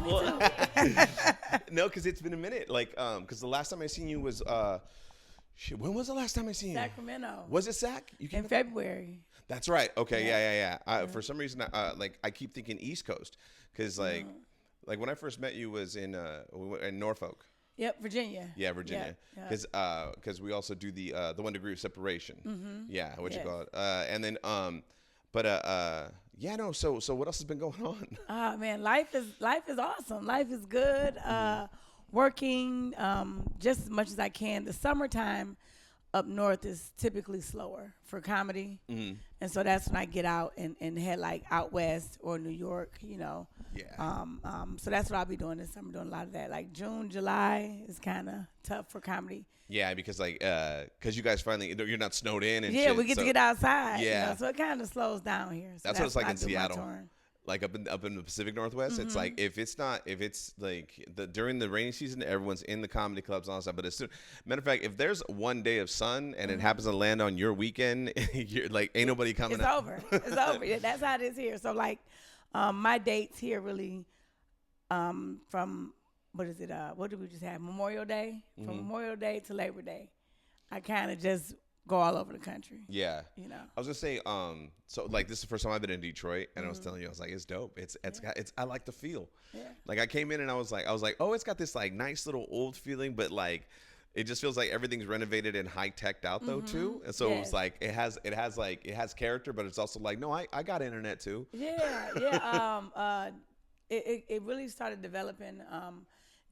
me too. No, because it's been a minute. Like, because the last time I seen you was shit. When was the last time I seen you? Sacramento. Was it Sac? You In February. That's right. Okay. Yeah. For some reason, like I keep thinking East Coast, because like when I first met you was in Norfolk. Yep, Virginia. Yeah, Virginia. Because we also do the 1 degree of separation. Mm-hmm. Yeah, what you call it. And then yeah, no. So what else has been going on? Man, life is awesome. Life is good. Working just as much as I can. The summertime up north is typically slower for comedy, and so that's when I get out and head like out west or New York. Yeah. So that's what I'll be doing this summer. Doing a lot of that. Like June, July is kind of tough for comedy. Yeah, because because you guys finally, you're not snowed in and yeah, shit, we get to get outside. Yeah, so it kind of slows down here. So that's what it's like in Seattle. Touring. Like up in the Pacific Northwest, it's like if it's like during the rainy season, everyone's in the comedy clubs and all that stuff. But as soon, matter of fact, if there's one day of sun and it happens to land on your weekend, you're like, ain't nobody coming. It's over. It's over. Yeah, that's how it is here. So like, my dates here really, from what is it? What did we just have? Memorial Day. From Memorial Day to Labor Day, I kind of just go all over the country. Yeah. I was gonna say, so like this is the first time I've been in Detroit, and I was telling you, I was like, it's dope. It's I like the feel. Yeah. Like I came in and I was like, oh, it's got this like nice little old feeling, but like it just feels like everything's renovated and high teched out though too. And so it was like it has character, but it's also like, no, I got internet too. Yeah. It really started developing.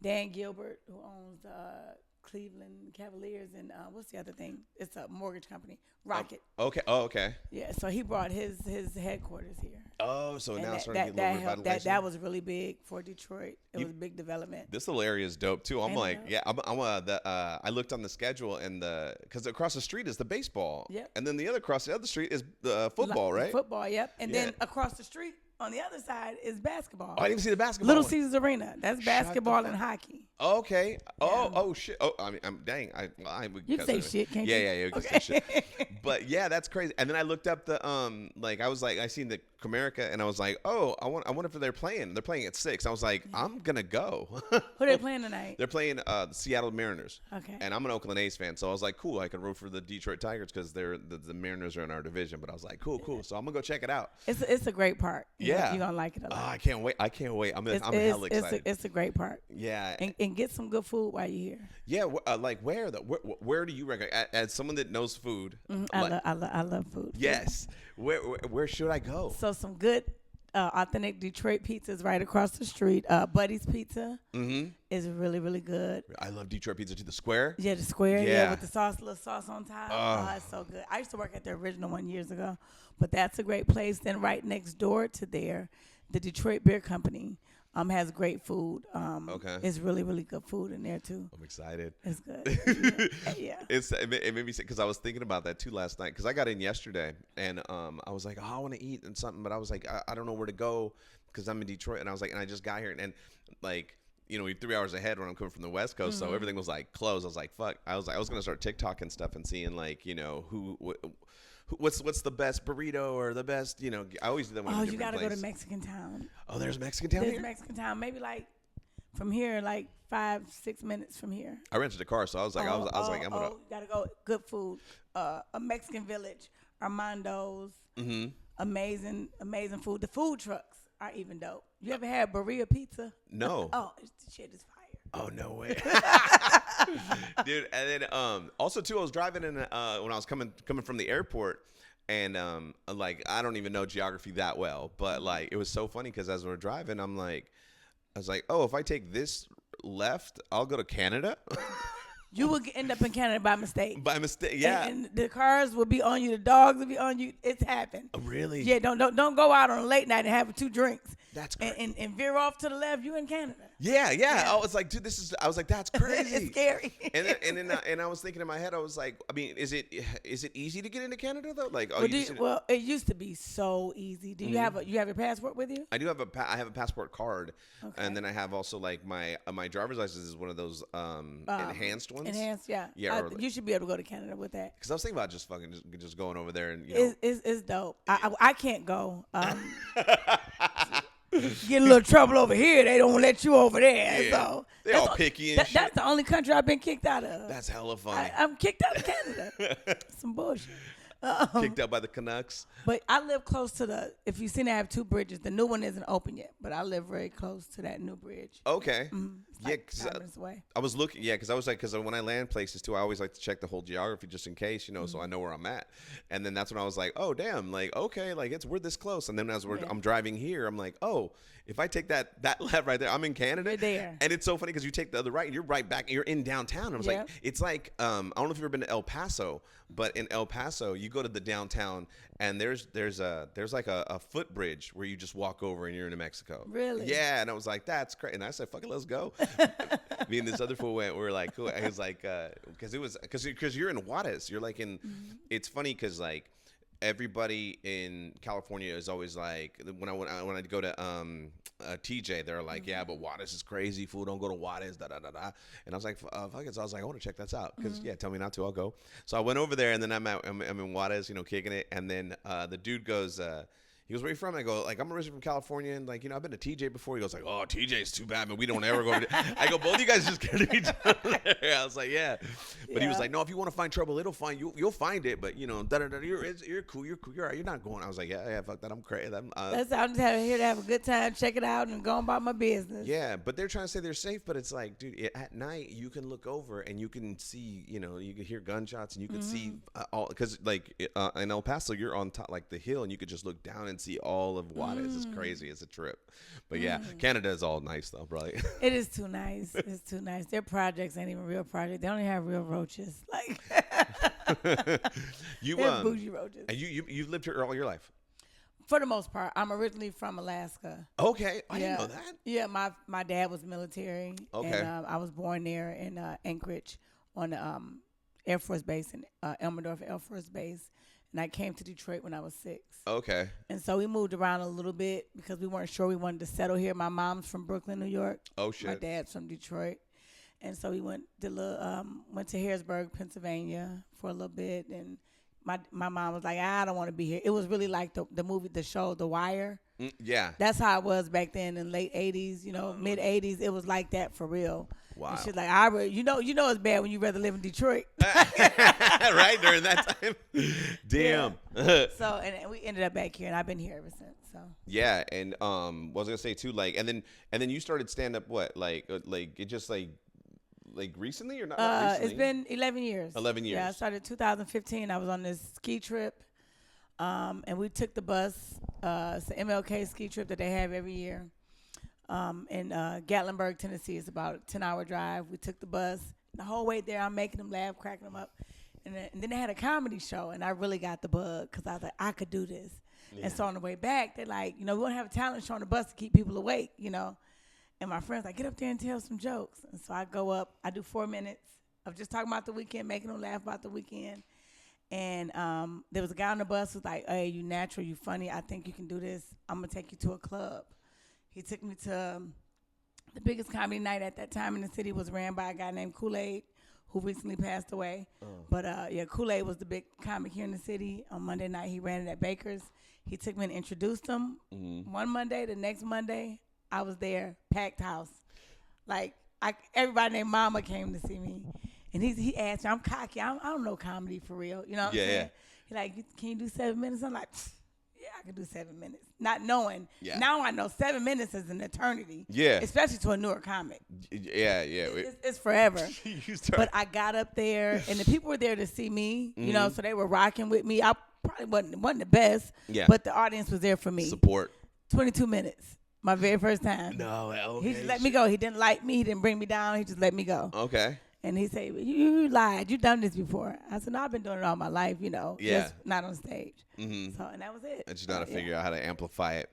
Dan Gilbert, who owns Cleveland Cavaliers, and what's the other thing? It's a mortgage company, Rocket. Okay. Oh, okay. Yeah, so he brought his headquarters here. Oh, so and now it's starting to get a little revitalization. That was really big for Detroit. It was a big development. This little area is dope too. I'm like, yeah, I looked on the schedule, and because across the street is the baseball. Yep. And then across the other street is the football, right? Football, yep. And then across the street on the other side is basketball. Oh, I didn't see the basketball. Little Caesars Arena. That's basketball and hockey. Okay. Oh shit. Oh, I mean, dang. You can say shit, can't you? Yeah. You can say shit. But yeah, that's crazy. And then I looked up the I seen the Comerica, and I was like, oh, I wonder if they're playing. They're playing at 6. I was like, I'm gonna go. Who they playing tonight? They're playing the Seattle Mariners. Okay. And I'm an Oakland A's fan, so I was like, cool. I can root for the Detroit Tigers because the Mariners are in our division. But I was like, cool. So I'm gonna go check it out. It's a great park. You're gonna like it a lot. Oh, I can't wait. I'm hella excited. It's a great park. Yeah. And get some good food while you're here. Yeah. Like where though? Where do you recommend? As someone that knows food. I love food. Yes. Where should I go? So some good authentic Detroit pizzas right across the street. Buddy's Pizza is really, really good. I love Detroit pizza too. The square? Yeah, the square. Yeah, with the little sauce on top. Oh, it's so good. I used to work at the original one years ago, but that's a great place. Then right next door to there, the Detroit Beer Company has great food. Okay. It's really, really good food in there too. I'm excited. It's good. Yeah. It made me sick because I was thinking about that too last night because I got in yesterday and I was like, oh, I want to eat and something, but I was like, I don't know where to go because I'm in Detroit, and I was like, and I just got here and like, we're 3 hours ahead when I'm coming from the West Coast, so everything was like closed. I was like, fuck. I was gonna start TikTok and stuff and seeing like, what's the best burrito or the best, I always do that when I'm in a you gotta place. go to Mexican Town. Oh, there's Mexican Town here? There's Mexican Town, maybe like from here, like 5-6 minutes from here. I rented a car, so I was like, I'm gonna. You gotta go. Good food. A Mexican Village, Armando's. Amazing food. The food trucks are even dope. You ever had Barilla Pizza? No. Oh, the shit is fire. Oh, no way. Dude, and then also too, I was driving in when I was coming from the airport, and like I don't even know geography that well, but like it was so funny because as we were driving, I was like, oh, if I take this left, I'll go to Canada. You would end up in Canada by mistake. By mistake, yeah. And the cars will be on you. The dogs will be on you. It's happened. Oh, really? Yeah. Don't go out on a late night and have 2 drinks. That's crazy. And veer off to the left. You in Canada. Yeah. I was like, dude, I was like, that's crazy. It's scary. and I was thinking in my head, I was like, I mean, is it easy to get into Canada though? Like, it used to be so easy. Do you have your passport with you? I do have I have a passport card, and then I have also like my driver's license is one of those enhanced ones. Enhanced, yeah. You should be able to go to Canada with that. Because I was thinking about just going over there and It's dope. I can't go. get a little trouble over here, they don't let you over there. Yeah. So They all picky and shit. That's the only country I've been kicked out of. That's hella funny. I'm kicked out of Canada. Some bullshit. Kicked out by the Canucks. But I live close to if you've seen, I have two bridges. The new one isn't open yet, but I live very close to that new bridge. Okay. It's Yeah, like because 5 minutes away. I was looking. Yeah, because I was like, because when I land places too, I always like to check the whole geography just in case, so I know where I'm at. And then that's when I was like, oh damn, like okay, like we're this close. And then as I'm driving here, I'm like, oh, if I take that left right there, I'm in Canada. You're there. And it's so funny because you take the other right, and you're right back, and you're in downtown. And I was like, it's like I don't know if you've ever been to El Paso, but in El Paso, you go to the downtown, and there's like a footbridge where you just walk over and you're in Mexico. Really? Yeah. And I was like, that's great. And I said, fuck it, let's go. Me and this other fool went. We were like, cool. I was like, because you're in Juarez. You're like in. It's funny because like everybody in California is always like when I go to TJ, they're like, yeah, but Juarez is crazy. Fool, don't go to Juarez. Da da da da. And I was like, fuck it. So I was like, I want to check that out because tell me not to, I'll go. So I went over there and then I'm in Juarez, kicking it. And then the dude goes. He goes, where are you from? I go, like, I'm originally from California, and, like, I've been to TJ before. He goes, like, oh, TJ's too bad, man. We don't ever go over there. I go, both of you guys just scared of each other. I was like, yeah. But he was like, no, if you want to find trouble, it'll find you. You'll find it, but, da-da-da, you're cool. You're cool. You're all right. You're not going. I was like, yeah, fuck that. I'm crazy. I'm just here to have a good time, check it out, and go about my business. Yeah, but they're trying to say they're safe, but it's like, dude, at night, you can look over, and you can see, you can hear gunshots, and you can see all, because, like, in El Paso, you're on top, like, the hill, and you could just look down and see all of Juarez. It's crazy. It's a trip. But yeah, Canada is all nice though, probably. It is too nice. It's too nice. Their projects ain't even real projects. They only have real roaches. Like they're bougie roaches. And you've lived here all your life? For the most part. I'm originally from Alaska. Okay. I didn't know that. Yeah, my dad was military. Okay. And I was born there in Anchorage on the Air Force Base in Elmendorf Air Force Base. And I came to Detroit when I was 6. Okay. And so we moved around a little bit because we weren't sure we wanted to settle here. My mom's from Brooklyn, New York. Oh, shit. My dad's from Detroit. And so we went to Harrisburg, Pennsylvania for a little bit. And my mom was like, I don't want to be here. It was really like the show, The Wire. Yeah. That's how it was back then in late 80s, mid 80s. It was like that for real. Wow. And she's like, you know it's bad when you rather live in Detroit. Right, during that time. Damn. Yeah. So, and we ended up back here, and I've been here ever since. So. Yeah, and what was I gonna say too, like, and then you started stand up what, like it just like recently or not recently? It's been 11 years. 11 years. Yeah, I started 2015. I was on this ski trip, and we took the bus. It's an MLK ski trip that they have every year. In Gatlinburg, Tennessee. It's about a 10-hour drive. We took the bus. The whole way there, I'm making them laugh, cracking them up. And then they had a comedy show, and I really got the bug because I was like, I could do this. Yeah. And so on the way back, they're like, we want to have a talent show on the bus to keep people awake, And my friend's like, get up there and tell some jokes. And so I go up. I do 4 minutes of just talking about the weekend, making them laugh about the weekend. And there was a guy on the bus who was like, hey, you natural, you funny. I think you can do this. I'm going to take you to a club. He took me to the biggest comedy night at that time in the city was ran by a guy named Kool-Aid, who recently passed away. Oh. But, Kool-Aid was the big comic here in the city. On Monday night, he ran it at Baker's. He took me and introduced him. Mm-hmm. One Monday, the next Monday, I was there, packed house. Like, everybody named Mama came to see me. And he asked me, I'm cocky. I don't know comedy for real. You know what I'm saying? Yeah. He like, can you do 7 minutes? I'm like, yeah, I can do 7 minutes. Not knowing. Yeah. Now I know 7 minutes is an eternity. Yeah. Especially to a newer comic. Yeah. It's forever. But I got up there, and the people were there to see me, so they were rocking with me. I probably wasn't the best, but the audience was there for me. Support. 22 minutes. My very first time. No, okay. He just let me go. He didn't like me. He didn't bring me down. He just let me go. Okay. And he said, you lied. You done this before. I said, no, I've been doing it all my life, just not on stage. Mm-hmm. So, and that was it. I just know how to figure out how to amplify it.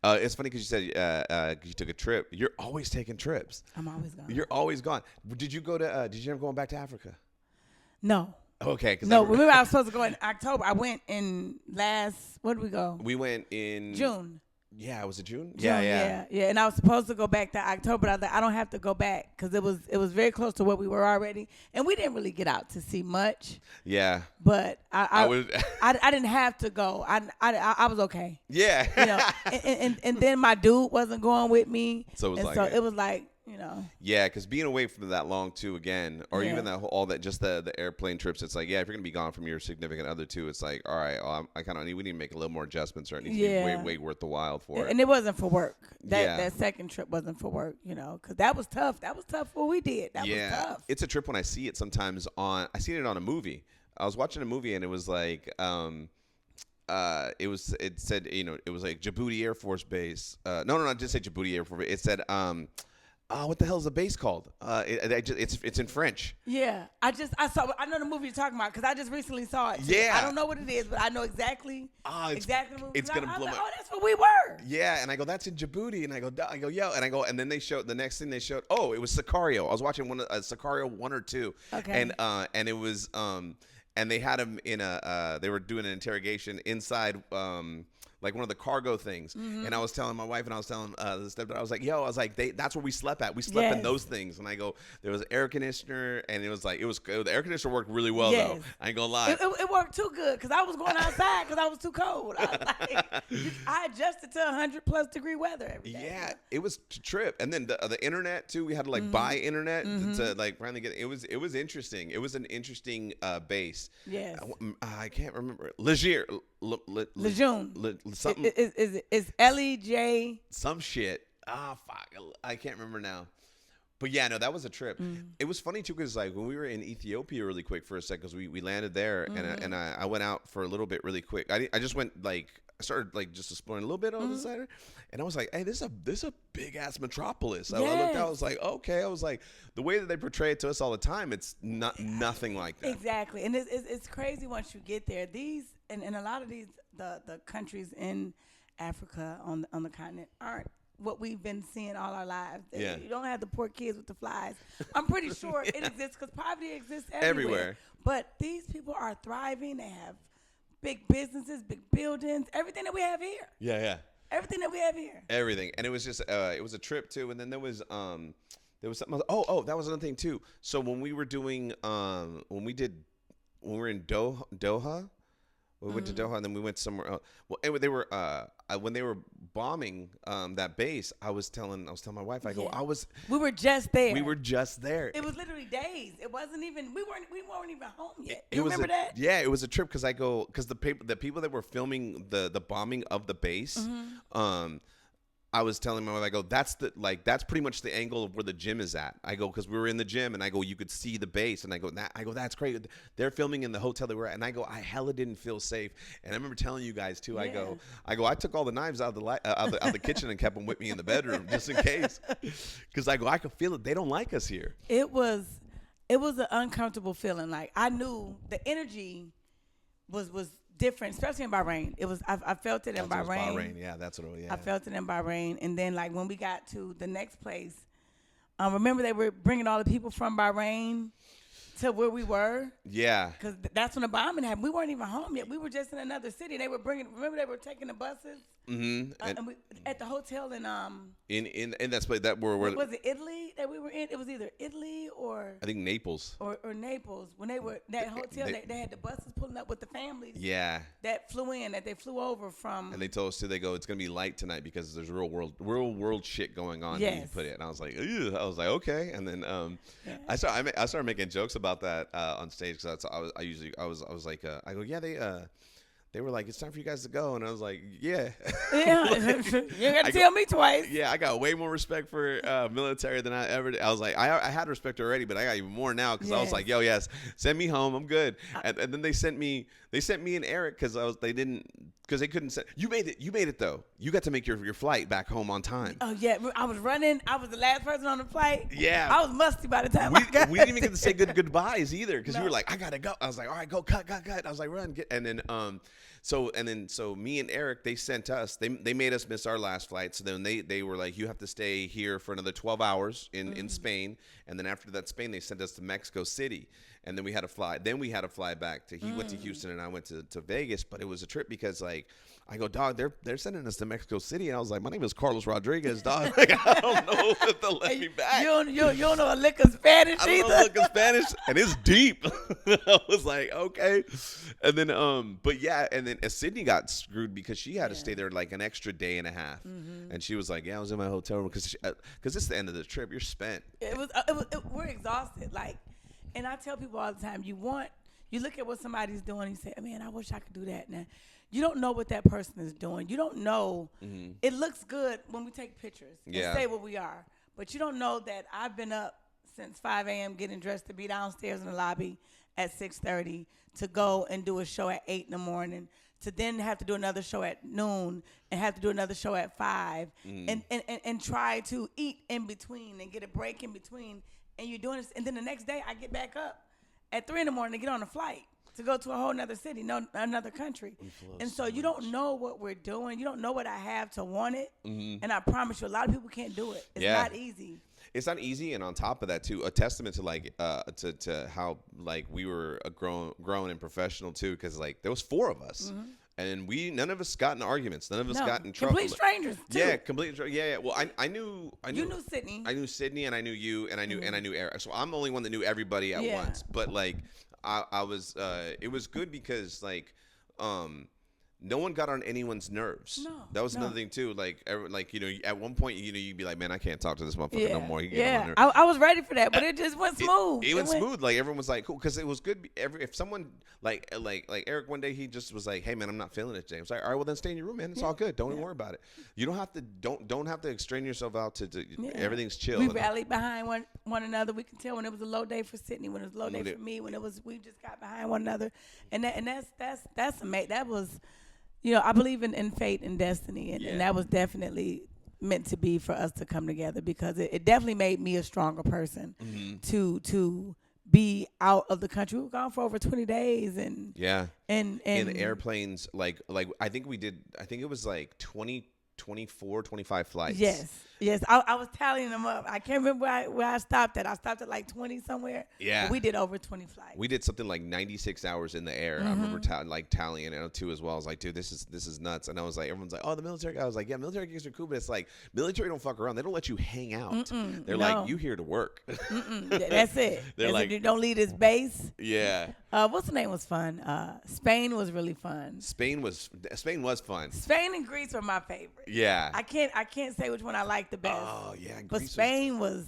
It's funny because you said you took a trip. You're always taking trips. I'm always gone. You're always gone. Did you ever go back to Africa? No. Okay. Remember I was supposed to go in October. I went in when did we go? We went in June. Yeah, was it June? Yeah. And I was supposed to go back to October. But I was like, I don't have to go back because it was very close to where we were already, and we didn't really get out to see much. Yeah. But I didn't have to go. I was okay. Yeah. You know, and then my dude wasn't going with me. So it was like. You know. Yeah, because being away from that long too, again, or even that all that just the airplane trips, it's like, yeah, if you're gonna be gone from your significant other too, it's like, all right, I kind of we need to make a little more adjustments, or it needs to be way worth the while for it. And it wasn't for work. That second trip wasn't for work, you know, because that was tough. That was tough. What we did, that was tough. It's a trip when I see it sometimes I seen it on a movie. I was watching a movie and it was like, it said, you know, it was like Djibouti Air Force Base. No, I didn't say Djibouti Air Force Base. It said, what the hell is the base called? It's in French. Yeah, I know the movie you're talking about because I just recently saw it. Yeah, I don't know what it is, but I know exactly. Exactly. The movie. It's gonna blow my. Oh, that's where we were. Yeah, and I go, that's in Djibouti, and I go, yo, and then they showed the next thing they showed. Oh, it was Sicario. I was watching Sicario 1 or 2. Okay. And it was and they had him in they were doing an interrogation inside like one of the cargo things. Mm-hmm. And I was telling my wife and I was telling the stepdad, I was like, that's where we slept at. We slept in those things. And I go, there was air conditioner, and it was the air conditioner worked really well though. I ain't gonna lie. It worked too good because I was going outside because I was too cold. I adjusted to 100+ degree weather every day. Yeah, it was a trip. And then the internet too. We had to like buy internet to like finally get it. It was interesting. It was an interesting base. Yes. I can't remember. Lejeune. Something. Is LEJ some shit. Fuck. I can't remember now. But yeah, no, that was a trip. It was funny too because like when we were in Ethiopia really quick for a second, because we landed there and I went out for a little bit really quick. I just went like I started like just exploring a little bit on the side, and I was like, hey, this is a big ass metropolis. I looked out, I was like, okay. I was like, the way that they portray it to us all the time, it's nothing like that. Exactly, and it's crazy once you get there. These and a lot of these the countries in Africa on the continent aren't what we've been seeing all our lives. Yeah. You don't have the poor kids with the flies. I'm pretty sure it exists because poverty exists everywhere. But these people are thriving. They have big businesses, big buildings, everything that we have here. Yeah. Everything that we have here. Everything. And it was just it was a trip too. And then there was something else. Oh, that was another thing too. So when we were doing when we were in Doha, we went to Doha and then we went somewhere else. Well, anyway, they were when they were bombing that base. I was telling my wife. We were just there. We were just there. It was literally days. It wasn't even. We weren't even home yet. You remember that? Yeah, it was a trip because the people that were filming the bombing of the base. I was telling my wife, I go, that's pretty much the angle of where the gym is at. I go, because we were in the gym, and I go, you could see the base, and I go, that's great. They're filming in the hotel they were at, and I go, I hella didn't feel safe. And I remember telling you guys too. Yeah. I took all the knives out of the kitchen and kept them with me in the bedroom just in case, because I go, I could feel it. They don't like us here. It was an uncomfortable feeling. Like I knew the energy was different, especially in Bahrain. It was I felt it in Bahrain. Yeah, that's what it was. Yeah. I felt it in Bahrain, and then like when we got to the next place, remember they were bringing all the people from Bahrain to where we were. Yeah, because that's when the bombing happened. We weren't even home yet. We were just in another city. They were remember they were taking the buses. Mm-hmm. And we, at the hotel in that place that were was it Italy that we were in? It was either Italy or I think Naples or Naples. When they were that hotel, they had the buses pulling up with the families. Yeah, that they flew over from. And they told us too. They go, it's gonna be light tonight because there's real world shit going on. Yes. You put it, and I was like, ew. I was like, okay. And then I started making jokes about that on stage because I was like, I go, yeah, they were like, it's time for you guys to go. And I was like, yeah. Yeah, you got to tell me twice. Yeah, I got way more respect for military than I ever did. I was like, I had respect already, but I got even more now because I was like, yo, yes, send me home. I'm good. And then they sent me and Eric because they couldn't send. You made it though. You got to make your flight back home on time. Oh yeah, I was running. I was the last person on the flight. Yeah, I was musty by the time I got. We didn't even get to say goodbyes either because you were like, I gotta go. I was like, all right, go, cut. I was like, run, and then So me and Eric, they sent us. They made us miss our last flight. So then they were like, you have to stay here for another 12 hours in Spain, and then after that Spain, they sent us to Mexico City, and then we had to fly. Then we had to fly back to. He went to Houston, and I went to Vegas. But it was a trip because like. I go, dog, they're sending us to Mexico City. And I was like, my name is Carlos Rodriguez, dog. Like, I don't know if they'll let me back. You don't know a lick of Spanish I either? don't know a lick of Spanish, and it's deep. I was like, okay. And then, but yeah, and then Sydney got screwed because she had to stay there like an extra day and a half. And she was like, yeah, I was in my hotel room because it's the end of the trip. You're spent. We're exhausted. Like, and I tell people all the time, you look at what somebody's doing, you say, man, I wish I could do that now. You don't know what that person is doing. You don't know. It looks good when we take pictures and say what we are. But you don't know that I've been up since 5 a.m. getting dressed to be downstairs in the lobby at 6:30 to go and do a show at 8 in the morning, to then have to do another show at noon and have to do another show at 5 and try to eat in between and get a break in between. And you're doing this. And then the next day I get back up at 3 in the morning to get on a flight to go to a whole nother city, another country. And so you don't know what we're doing. You don't know what I have to want it. And I promise you, a lot of people can't do it. It's not easy. It's not easy. And on top of that, too, a testament to like to how like we were grown and professional, too, because like there was 4 of us. And none of us got in arguments. None of us got in trouble. Complete strangers, too. Yeah, complete. Yeah. Well, I knew. You knew Sydney. I knew Sydney, and I knew you, and I knew Eric. So I'm the only one that knew everybody at once. But like, I was. It was good because like, no one got on anyone's nerves. No, that was another thing too. Like, at one point, you'd be like, "Man, I can't talk to this motherfucker no more." I was ready for that, but it just went smooth. It went smooth. Like everyone was like, "Cool," because it was good. If someone like Eric one day, he just was like, "Hey, man, I'm not feeling it, James." Like, all right, well then stay in your room, man. It's all good. Don't even worry about it. You don't have to don't have to strain yourself out to everything's chill. We rallied behind one another. We can tell when it was a low day for Sydney, when it was a low day for me, when we just got behind one another, and that's amazing. That was. I believe in fate and destiny, and that was definitely meant to be for us to come together, because it definitely made me a stronger person to be out of the country. We were gone for over 20 days, and in the airplanes, like I think it was like 24, 25 flights. Yes. I was tallying them up. I can't remember where I stopped at. I stopped at like 20 somewhere. Yeah. But we did over 20 flights. We did something like 96 hours in the air. I remember tallying it too as well. I was like, dude, this is nuts. And I was like, everyone's like, oh, the military. I was like, yeah, military gigs are cool, but it's like military don't fuck around. They don't let you hang out. They're like, you here to work. That's it. You don't leave this base. Yeah. What's the name was fun? Spain was really fun. Spain was fun. Spain and Greece were my favorite. Yeah. I can't say which one I liked the best. Oh yeah, but Spain was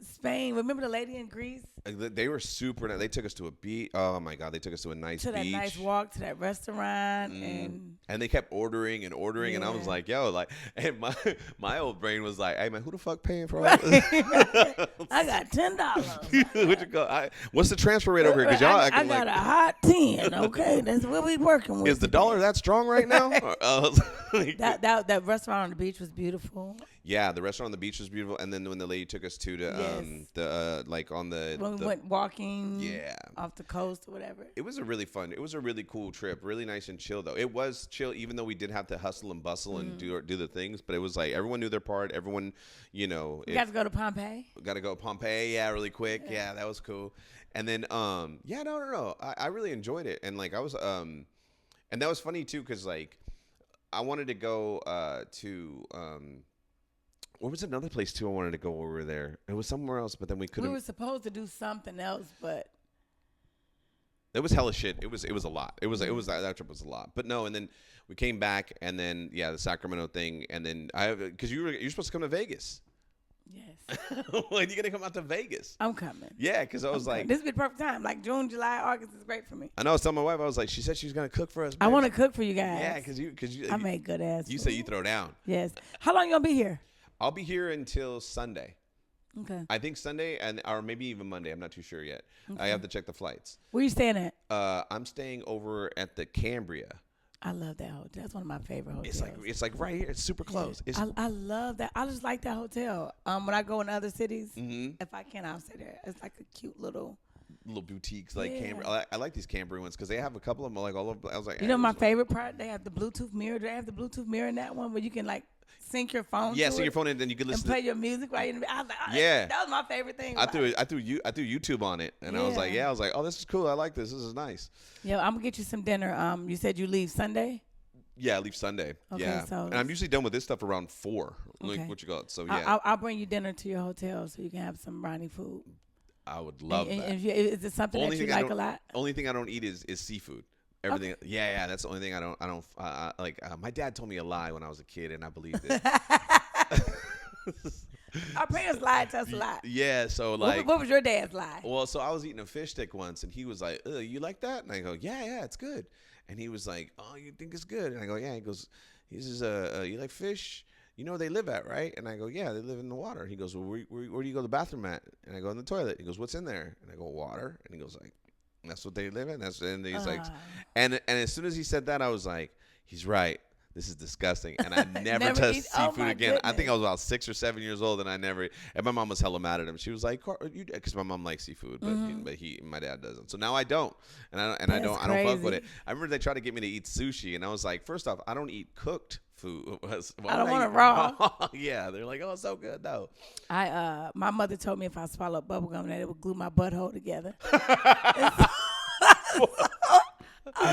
Spain. Remember the lady in Greece? They were super nice. They took us to a beach. Oh my God, they took us to a nice beach. To that nice walk, to that restaurant, and they kept ordering, and I was like, yo, like, and my old brain was like, hey man, who the fuck paying for all this? I got $10. What's the transfer rate over here? Because y'all I got a hot 10. Okay, that's what we working with. Is the dollar that strong right now? That restaurant on the beach was beautiful. Yeah, the restaurant on the beach was beautiful, and then when the lady took us to when we went walking off the coast or whatever. It was a really cool trip, really nice and chill though. It was chill, even though we did have to hustle and bustle and do the things, but it was like everyone knew their part. Everyone, We got to go to Pompeii. Got to go to Pompeii, really quick. Yeah, that was cool. And then, no. I really enjoyed it, and like I was, and that was funny too, because like I wanted to go to. What was another place too I wanted to go when we were there? It was somewhere else, but then we couldn't. We were supposed to do something else, but it was hella shit. It was a lot. It was that trip was a lot. But no, and then we came back, and then the Sacramento thing, and then because you're supposed to come to Vegas. Yes. When you gonna come out to Vegas? I'm coming. Yeah, because I was like, this would be the perfect time. Like June, July, August is great for me. I know. I was telling my wife, I was like, she said she was gonna cook for us. I want to cook for you guys. Yeah, because you. I make good ass. You say you throw down. Yes. How long you gonna be here? I'll be here until Sunday. Okay. I think Sunday or maybe even Monday. I'm not too sure yet. Okay. I have to check the flights. Where you staying at? I'm staying over at the Cambria. I love that hotel. That's one of my favorite hotels. It's like right here. It's super close. I love that. I just like that hotel. When I go in other cities, if I can, I'll stay there. It's like a cute little. little boutiques like Cambry. I like these Cambry ones because they have a couple of them like all over. I was like, you know, my favorite part, they have the Bluetooth mirror. Do they have the Bluetooth mirror in that one where you can like sync your phone? Yeah, to sync it your phone and then you can listen and play your music while you're in the. I was like, oh, yeah, that was my favorite thing. I threw YouTube on it, and I was like, oh, this is cool. I like this. This is nice. Yeah, I'm gonna get you some dinner. You said you leave Sunday. Yeah, I leave Sunday. Okay, yeah, so and I'm usually done with this stuff around 4. Okay. Like, what you got? So yeah, I'll bring you dinner to your hotel so you can have some Ronnie food. I would love that. And is it something that you like a lot? Only thing I don't eat is seafood. Everything, okay. Yeah, that's the only thing I don't like. My dad told me a lie when I was a kid, and I believed it. Our parents lied to us a lot. Yeah, so like, what was your dad's lie? Well, so I was eating a fish stick once, and he was like, "You like that?" And I go, "Yeah, it's good." And he was like, "Oh, you think it's good?" And I go, "Yeah." He says, "You like fish? You know where they live at, right?" And I go, "Yeah, they live in the water." He goes, "Well, where do you go to the bathroom at?" And I go, "In the toilet." He goes, "What's in there?" And I go, "Water." And he goes like, "That's what they live in." And he's like, and as soon as he said that, I was like, "He's right. This is disgusting." And I never touched seafood again. Goodness. I think I was about 6 or 7 years old, and my mom was hella mad at him. She was like, because my mom likes seafood, but my dad doesn't. So now I don't, and I don't fuck with it. I remember they tried to get me to eat sushi, and I was like, first off, I don't eat cooked food. I don't want it raw. Yeah, they're like, "Oh, it's so good though." My mother told me if I swallowed bubble gum that it would glue my butthole together. One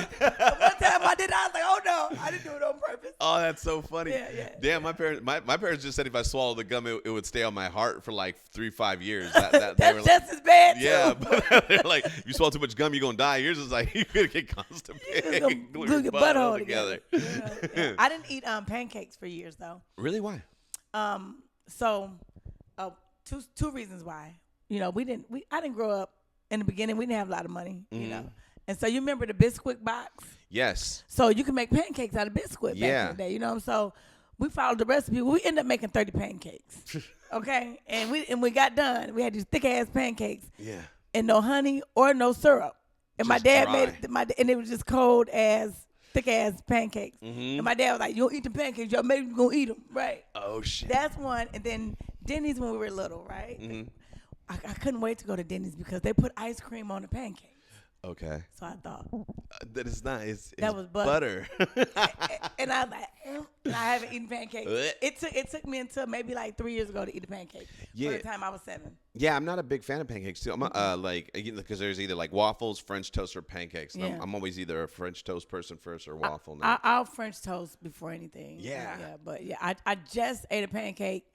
time I did, I was like, "Oh no, I didn't do it on purpose." Oh, that's so funny. Yeah. Damn, my parents just said if I swallowed the gum, it would stay on my heart for like 3-5 years. That's they were just as bad. Yeah, too. but they're like, you swallow too much gum, you're gonna die. Yours is like you're gonna get constipated. Glue your butthole together. Yeah. I didn't eat pancakes for years though. Really? Why? So, two reasons why. You know, I didn't grow up in the beginning. We didn't have a lot of money. You know. And so you remember the Bisquick box? Yes. So you can make pancakes out of Bisquick back in the day, you know? So we followed the recipe. We ended up making 30 pancakes, okay? And we got done. We had these thick-ass pancakes. Yeah. And no honey or no syrup. And just my dad made it, and it was just cold as thick-ass pancakes. And my dad was like, "You don't eat the pancakes, y'all maybe you're going to eat them," right? Oh, shit. That's one. And then Denny's when we were little, right? I couldn't wait to go to Denny's because they put ice cream on the pancakes. Okay. So I thought that is nice. That was butter. And I was like, I haven't eaten pancakes. It took me until maybe like 3 years ago to eat a pancake. Yeah. By the time I was 7. Yeah, I'm not a big fan of pancakes too. I'm like, because there's either like waffles, French toast, or pancakes. Yeah. I'm always either a French toast person first or waffle. I'll French toast before anything. Yeah. But I just ate a pancake.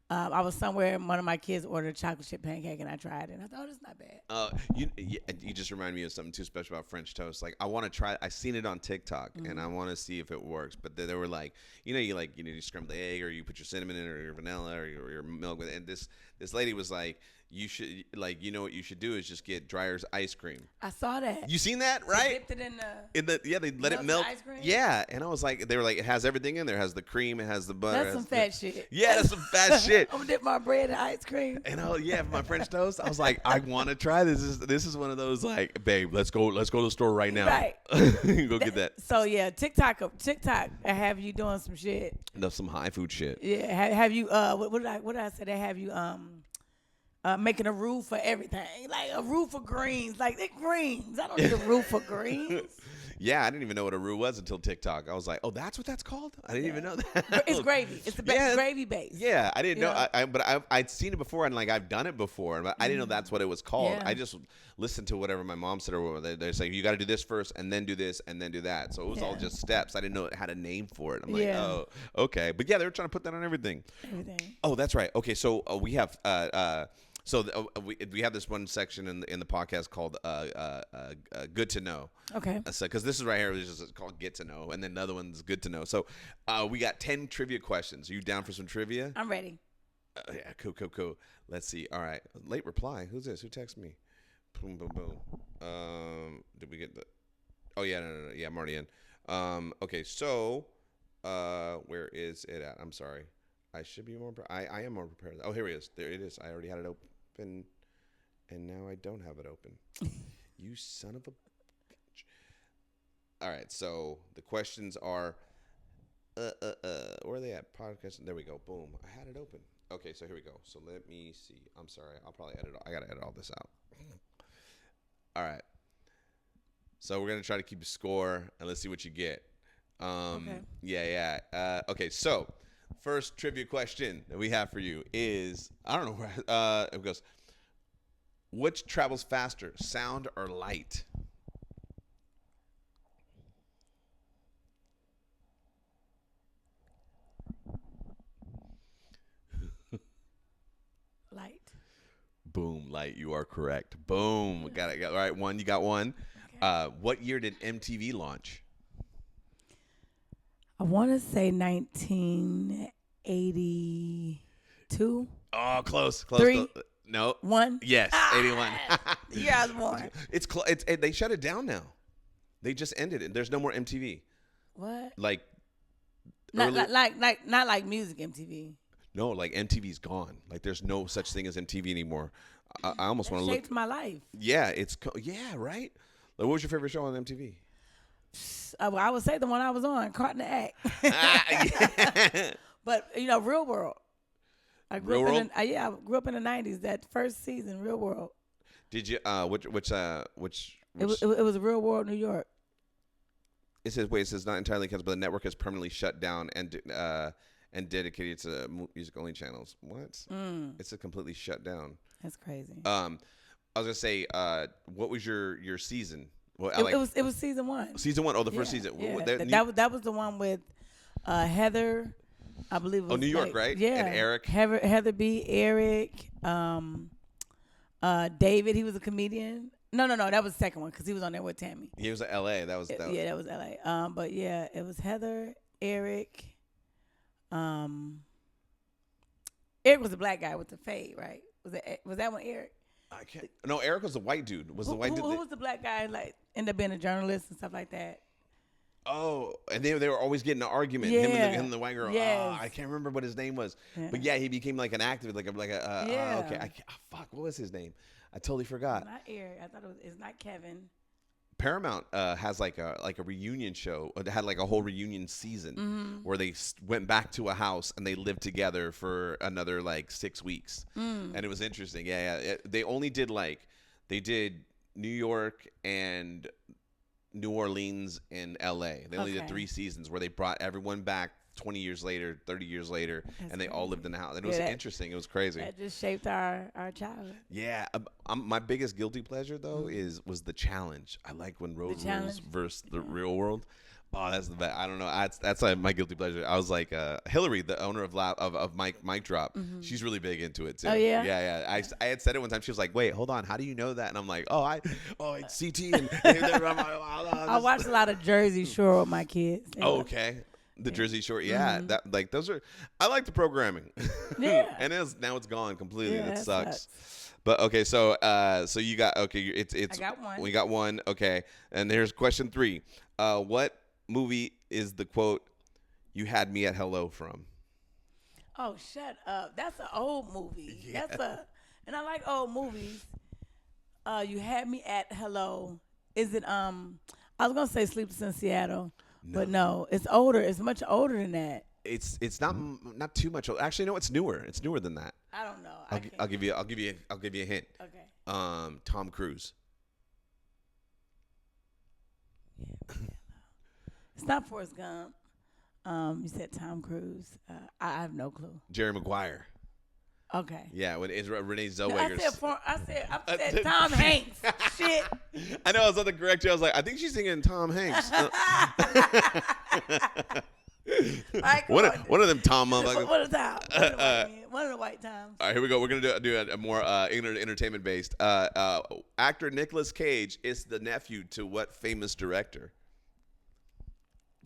I was somewhere and one of my kids ordered a chocolate chip pancake and I tried it and I thought, "Oh, this is not bad." You just remind me of something too special about French toast. Like I want to try. I seen it on TikTok and I want to see if it works. But they were like, you scramble the egg or you put your cinnamon in or your vanilla or your milk with it. And this lady was like, "You should what you should do is just get Dreyer's ice cream." I saw that. You seen that, right? They dipped it they let it melt. Ice cream? Yeah, and I was like, they were like, it has everything in there. It has the cream, it has the butter. That's some fat shit. Yeah, that's some fat shit. I'm gonna dip my bread in ice cream. And my French toast. I was like, I want to try this. This is one of those like, babe, let's go to the store right now. Right. Go get that. So yeah, TikTok, I have you doing some shit. Some high food shit. Yeah, have you what did I say? They have you making a roux for everything, like a roux for greens, like they're greens. I don't need a roux for greens. Yeah, I didn't even know what a roux was until TikTok. I was like, "Oh, that's what that's called." I didn't even know that. It's gravy. It's the gravy base. Yeah, I didn't know. But I'd seen it before and like I've done it before, but I didn't know that's what it was called. Yeah. I just listened to whatever my mom said, or they're saying you got to do this first and then do this and then do that. So it was all just steps. I didn't know it had a name for it. I'm like, oh, okay. But yeah, they were trying to put that on everything. Oh, that's right. Okay, so we have. So we have this one section in the podcast called Good to Know. Okay. So because this is right here, it's just called Get to Know, and then the other one's Good to Know. So we got 10 trivia questions. Are you down for some trivia? I'm ready. Yeah, cool. Let's see. All right. Late reply. Who's this? Who texted me? Boom, boom, boom. Did we get the? Oh yeah, no. Yeah, I'm already in. Okay. So where is it at? I'm sorry. I should be more. I am more prepared. Oh, here it is. There it is. I already had it open, and now I don't have it open. You son of a bitch. All right. So the questions are, where are they at? Podcast. There we go. Boom. I had it open. Okay. So here we go. So let me see. I'm sorry. I'll probably edit. I gotta edit all this out. All right. So we're gonna try to keep a score, and let's see what you get. Okay. Yeah. Okay. So first trivia question that we have for you is, I don't know where it goes. Which travels faster, sound or light? Light. Boom, light. You are correct. Boom. Got it. All right, one. You got one. Okay. What year did MTV launch? I want to say 1982. Oh, close. Three. No. 1. Yes, 81. The year I was born. They shut it down now. They just ended it. There's no more MTV. What? Like Not like music MTV. No, like MTV's gone. Like there's no such thing as MTV anymore. I almost want to look. Shaped my life. Yeah, right. Like, what was your favorite show on MTV? I would say the one I was on, Caught in the Act. Yeah. But Real World. I grew up in the 90s. That first season, Real World. Did you? Which? It was Real World, New York. It says not entirely canceled, but the network is permanently shut down and dedicated to music only channels. What? It's a completely shut down. That's crazy. I was gonna say, what was your season? Well, it was season 1. Season 1. Oh, the first season. Yeah. That was the one with Heather. I believe it was New York, right? Yeah. And Eric. Heather B. Eric. David. He was a comedian. No. That was the second one because he was on there with Tammy. He was in L.A. That was L.A. But yeah, it was Heather, Eric. Eric was the black guy with the fade, right? Was that one Eric? I can't. No, Eric was the white dude. Who was the black guy? Like ended up being a journalist and stuff like that. Oh, and they were always getting an argument. Yeah. Him and the white girl. Yes. Oh, I can't remember what his name was. Yeah. But yeah, he became like an activist, okay. Fuck, what was his name? I totally forgot. Not Eric. I thought it's not Kevin. Paramount has like a reunion show. It had like a whole reunion season where they went back to a house and they lived together for another like 6 weeks, and it was interesting. Yeah. They only did they did New York and New Orleans and L.A. They only did 3 seasons where they brought everyone back 20 years later, 30 years later, and they all lived in the house. And it was interesting. It was crazy. That just shaped our childhood. Yeah. My biggest guilty pleasure, though, was The Challenge. I like when Road Rules versus the Real World. Oh, that's the best. I don't know. That's my guilty pleasure. I was like, Hillary, the owner of Mic Drop, she's really big into it, too. Oh, yeah? Yeah. I had said it one time. She was like, wait, hold on. How do you know that? And I'm like, it's CT. And I watched a lot of Jersey Shore with my kids. Oh, okay. The Jersey Shore, that those are. I like the programming. Yeah, and now it's gone completely. Yeah, it sucks. But okay, so you got it's. I got one. We got one. Okay, and here's question 3. What movie is the quote "You had me at hello" from? Oh, shut up! That's an old movie. Yeah. And I like old movies. You had me at hello. Is it I was gonna say Sleepless in Seattle. No. But no, it's older. It's much older than that. It's not too much older. Actually, no, it's newer. It's newer than that. I don't know. I'll give you a hint. Okay. Tom Cruise. Yeah. It's not Forrest Gump. You said Tom Cruise. I have no clue. Jerry Maguire. Okay. Yeah, when it's Renee Zellweger. I said Tom Hanks. Shit. I know I was on the correct you. I was like, I think she's singing Tom Hanks. One of them Tom motherfuckers. One of the white Toms. All right, here we go. We're gonna do a more entertainment based. Actor Nicolas Cage is the nephew to what famous director?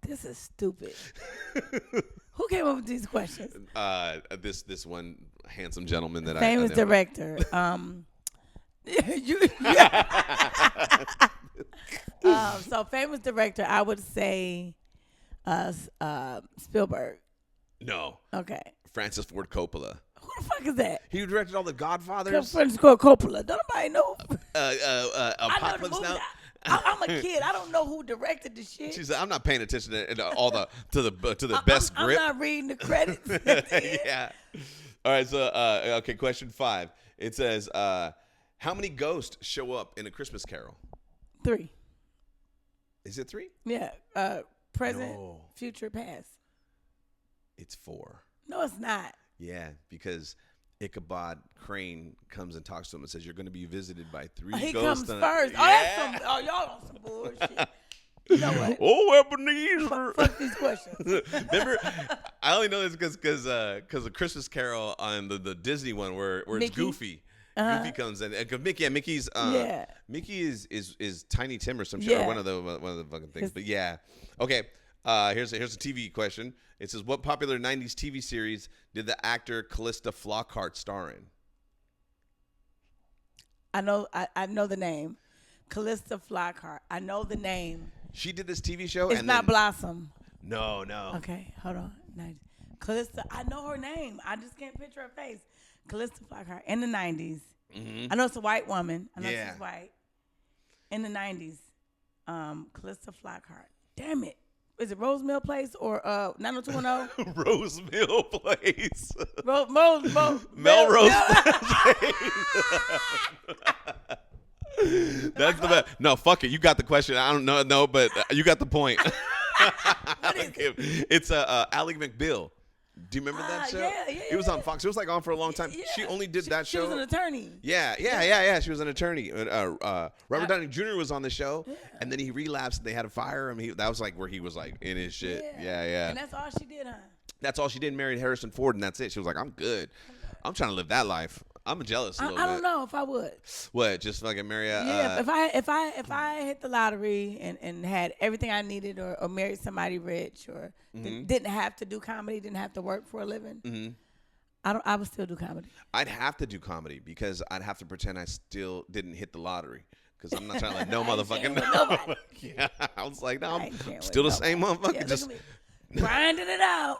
This is stupid. Who came up with these questions? This one handsome gentleman that famous I director. So famous director, I would say Spielberg. No. Okay. Francis Ford Coppola. Who the fuck is that? He directed all the Godfathers. Francis Ford Coppola. Don't nobody know. Apocalypse Now. I'm a kid. I don't know who directed the shit. She said, "I'm not paying attention to all to the best grip. I'm not reading the credits." Yeah. All right. So, okay. Question 5. It says, How many ghosts show up in A Christmas Carol? 3. Is it 3? Yeah. Present, No. future, past. It's 4. No, it's not. Yeah, because Ichabod Crane comes and talks to him and says, "You're going to be visited by 3 He ghosts." comes first. Yeah. Y'all on some bullshit. You know what? Oh, Ebenezer. Fuck these questions. Remember, I only know this because a Christmas Carol on the Disney one where it's Mickey? Goofy. Goofy comes in. Mickey's Mickey is Tiny Tim or some shit, or one of the fucking things. But yeah, okay. Here's a TV question. It says, what popular '90s TV series did the actor Callista Flockhart star in? I know the name, Callista Flockhart. I know the name. She did this TV show. It's not Blossom. No. Okay, hold on. Callista, I know her name. I just can't picture her face. Callista Flockhart in the 90s. Mm-hmm. I know it's a white woman. I know she's white. In the 90s, Callista Flockhart. Damn it. Is it Rosemille Place or 90210? Rosemille Place. Melrose Place. That's the best. No, fuck it. You got the question. I don't know, no, but you got the point. What is it? It's Ally McBeal. Do you remember that show? Yeah. It was on Fox. It was like on for a long time. Yeah. She only did that show. She was an attorney. Yeah. She was an attorney. Robert Downey Jr. was on the show, and then he relapsed. And they had to fire him. That was like where he was like in his shit. Yeah. And that's all she did, huh? That's all she did. Married Harrison Ford, and that's it. She was like, I'm good. I'm trying to live that life. I'm jealous a little bit. I don't know if I would. What? Just fucking marry a... Yeah, if I hit the lottery and had everything I needed or married somebody rich or didn't have to do comedy, didn't have to work for a living, I would still do comedy. I'd have to do comedy because I'd have to pretend I still didn't hit the lottery because I'm not trying to let no motherfucker know. Yeah, I was like, no, I'm still the same motherfucker. Yeah, just grinding it out,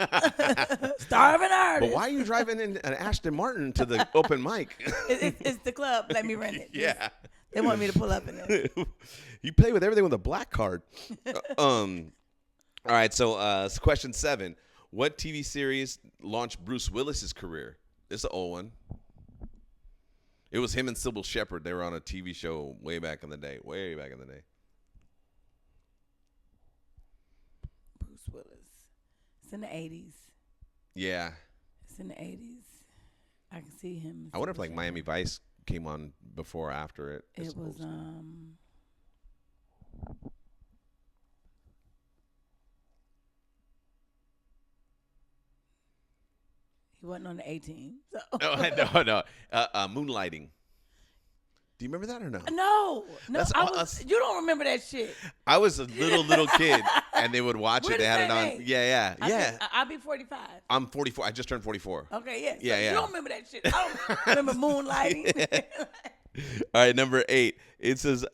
starving artist. But why are you driving in an Aston Martin to the open mic? It's the club. Let me rent it. Yeah, they want me to pull up in it. You pay with everything with a black card. All right, so question 7: what TV series launched Bruce Willis's career? It's an old one. It was him and Sybil Shepherd. They were on a TV show way back in the day. Bruce Willis. It's in the 80s. Yeah. It's in the 80s. I can see him. I wonder if like Miami Vice came on before or after it. It was he wasn't on the 18. So. No. Moonlighting. Do you remember that or no? No. You don't remember that shit. I was a little kid, and they would watch it. They had it on. Yeah. I'll be 45. I'm 44. I just turned 44. Okay, yeah. You don't remember that shit. I don't remember Moonlighting. All right, number 8. It says,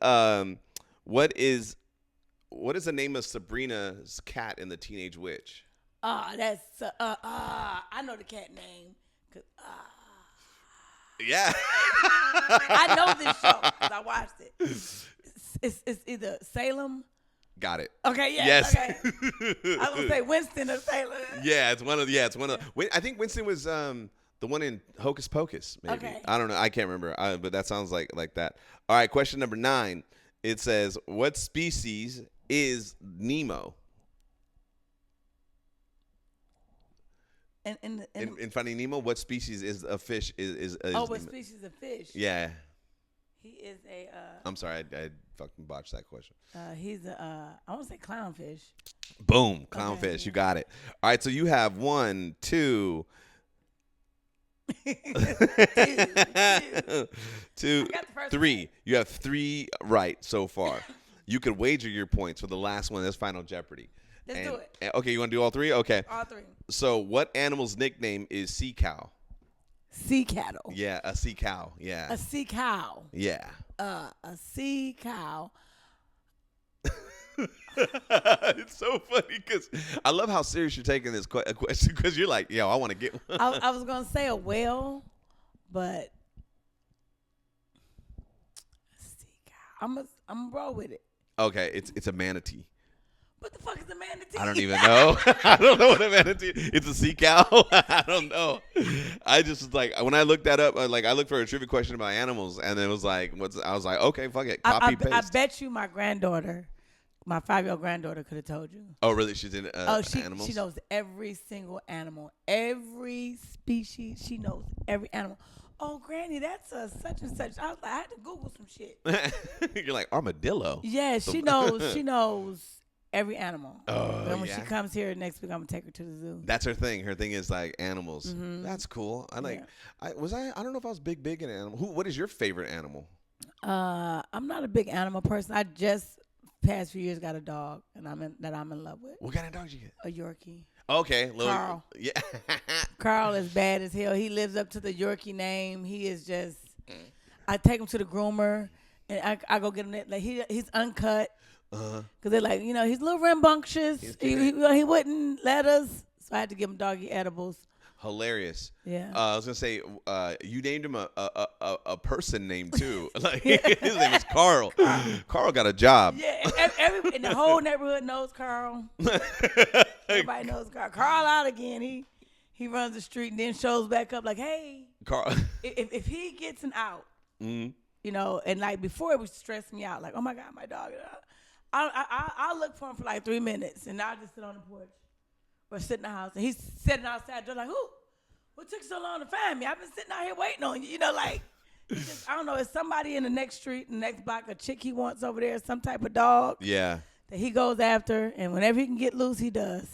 what is the name of Sabrina's cat in The Teenage Witch? That's I know the cat name. Yeah. I know this show because I watched it. It's either Salem. Got it. Okay, yeah. Yes. Okay. I was gonna say Winston or Salem. Yeah, it's one of. I think Winston was the one in Hocus Pocus. Maybe. Okay. I don't know. I can't remember. But that sounds like that. All right. Question number 9. It says, what species is Nemo? In Finding Nemo, what species is a fish? Is what Nemo? species of fish? Yeah. He is a. I'm sorry, I fucking botched that question. He's a. I want to say clownfish. Boom, clownfish. Okay. You got it. All right, so you have 1, 2. 2, 3. You have 3 right so far. You could wager your points for the last one. That's Final Jeopardy. Let's do it. Okay, you want to do all 3? Okay. All 3. So, what animal's nickname is sea cow? Sea cattle. Yeah, a sea cow. Yeah. A sea cow. Yeah. A sea cow. It's so funny because I love how serious you're taking this question because you're like, yo, I want to get one. I was going to say a whale, but a sea cow. I'm going to roll with it. Okay, it's a manatee. What the fuck is a manatee? I don't even know. I don't know what a manatee is. It's a sea cow. I don't know. I just was like, when I looked that up, I looked for a trivia question about animals, and it was like, I was like, okay, fuck it, copy paste. I bet you my granddaughter, my 5-year-old granddaughter, could have told you. Oh, really? She's in animals? She knows every single animal, every species. She knows every animal. Oh, Granny, that's a such and such. I was like, I had to Google some shit. You're like, armadillo. Yeah, she knows. She knows every animal. Oh, and when she comes here next week, I'm gonna take her to the zoo. That's her thing. Her thing is like animals. Mm-hmm. That's cool. I don't know if I was big in animal. What is your favorite animal? I'm not a big animal person. I just past few years got a dog, and I'm in love with. What kind of dog did you get? A Yorkie. Okay, Carl. Yeah. Carl is bad as hell. He lives up to the Yorkie name. He is just. I take him to the groomer, and I go get him. Like he's uncut. Because they're like, he's a little rambunctious. He wouldn't let us, so I had to give him doggy edibles. Hilarious. Yeah. I was gonna say, you named him a person name too. Like his name is Carl. Carl got a job. Yeah, and the whole neighborhood knows Carl. Everybody knows Carl. Carl out again. He runs the street and then shows back up like, hey, Carl. if he gets an out, and like before it would stress me out, like, oh my God, my dog. I'll look for him for like 3 minutes, and I'll just sit on the porch or sit in the house, and he's sitting outside. They're like, what took so long to find me? I've been sitting out here waiting on you. Like, I don't know. It's somebody in the next street, the next block, a chick he wants over there, some type of dog. Yeah. That he goes after, and whenever he can get loose, he does.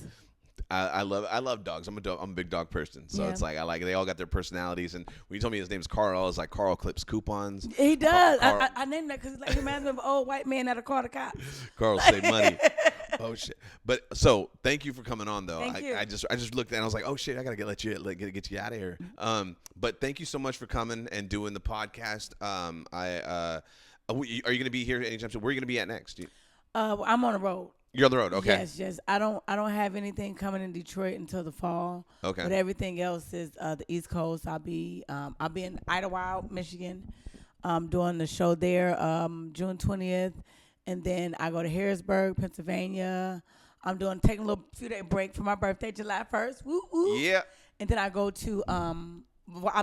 I love dogs. I'm a big dog person, so it's like they all got their personalities. And when you told me his name's Carl, I was like, Carl clips coupons. He does. I named that because he reminds me of an old white man that'll call the cops. Carl save money. Oh shit! But so thank you for coming on though. Thank you. I just looked and I was like, oh shit, I gotta get you out of here. But thank you so much for coming and doing the podcast. Are you gonna be here anytime soon? Where are you gonna be at next? I'm on the road. You're on the road, okay? Yes. I don't have anything coming in Detroit until the fall. Okay. But everything else is the East Coast. I'll be in Idlewild, Michigan, doing the show there June 20th, and then I go to Harrisburg, Pennsylvania. I'm taking a little few day break for my birthday, July 1st. Woo woo. Yeah. And then I go to I'm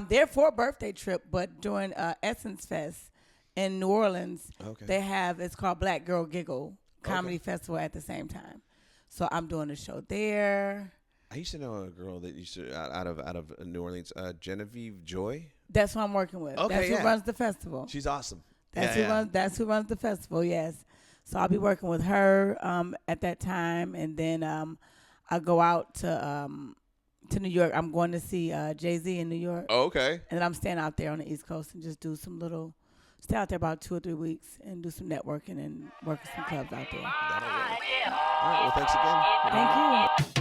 there for a birthday trip, but during Essence Fest in New Orleans, they have it's called Black Girl Giggle. Comedy festival at the same time, so I'm doing a show there. I used to know a girl that used to out of New Orleans, Genevieve Joy. That's who I'm working with. Okay, that's who runs the festival. She's awesome. That's who runs the festival. Yes, so I'll be working with her at that time, and then I go out to New York. I'm going to see Jay-Z in New York. Oh, okay. And then I'm staying out there on the East Coast and just do some little. Stay out there about 2 or 3 weeks and do some networking and work with some clubs out there. That'll work. All right, well, thanks again. Thank you.